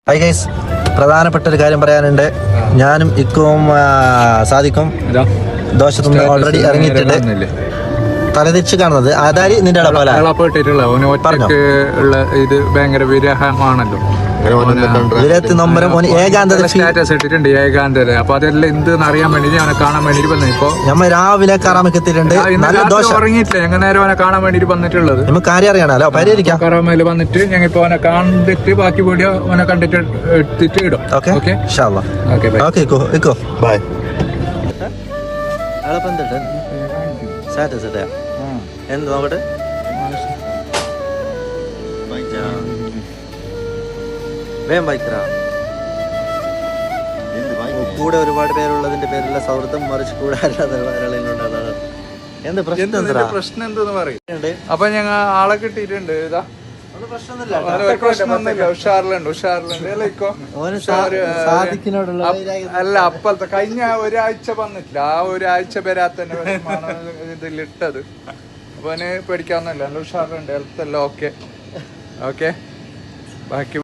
Hi guys, പ്രധാനപ്പെട്ട ഒരു കാര്യം പറയാനുണ്ട്. ഞാനും ഇക്കും സാദിക്കും ദോശത്തുനിന്ന് ഓൾറെഡി ഇറങ്ങിയിട്ടുണ്ട്. തലതിരിച്ച് കാണുന്നത് അതായത് നിന്റെ ഇത് ഭയങ്കര വിരഹമാണല്ലോ. വിരഹത്ത് നമ്പരം സ്റ്റാറ്റസ് ഇട്ടിട്ടുണ്ട് ഏകാന്തത. അപ്പൊ അതെല്ലാം എന്തെന്ന് അറിയാൻ വേണ്ടി അവനെ കാണാൻ വേണ്ടി വന്നു. ഇപ്പൊ നമ്മ രാവിലെ കറാമക്ക് എത്തിയിട്ടുണ്ട്. നല്ല ദോശ ഉറങ്ങിയിട്ടില്ല. ഞങ്ങൾ നേരം അവനെ കാണാൻ വേണ്ടി വന്നിട്ടുള്ളത്. നമുക്ക് കാര്യം അറിയണല്ലോ, പരിഹരിക്കാം. കറാമയിൽ വന്നിട്ട് ഞങ്ങൾ ഇപ്പൊ അവനെ കണ്ടിട്ട് ബാക്കി വീഡിയോ അവനെ കണ്ടിട്ട് എടുത്തിട്ട് ഇടും. Okay bye. സ്റ്റാറ്റസ് ഇട്ടാ എന്ത് നോക്കട്ടെ. കൂടെ ഒരുപാട് പേരുള്ളതിന്റെ പേരിലുള്ള സൗഹൃദം മറിച്ച് കൂടെ അല്ലാതെ എന്ത് പ്രശ്നം എന്തെന്ന് പറയും. അപ്പൊ ഞങ്ങൾ ആളെ കിട്ടിയിട്ടുണ്ട്. ഇതാ അല്ല അപ്പഴത്തെ കഴിഞ്ഞ ഒരാഴ്ച വന്നിട്ടില്ല. ആ ഒരാഴ്ച വരാത്തന്നെ ഇതിലിട്ടത്. അപ്പൊ അവന് പേടിക്കാവുന്നല്ല. നല്ല ഉഷാറുണ്ട്. ഹെൽത്ത് എല്ലാം ഓക്കെ. ബാക്കി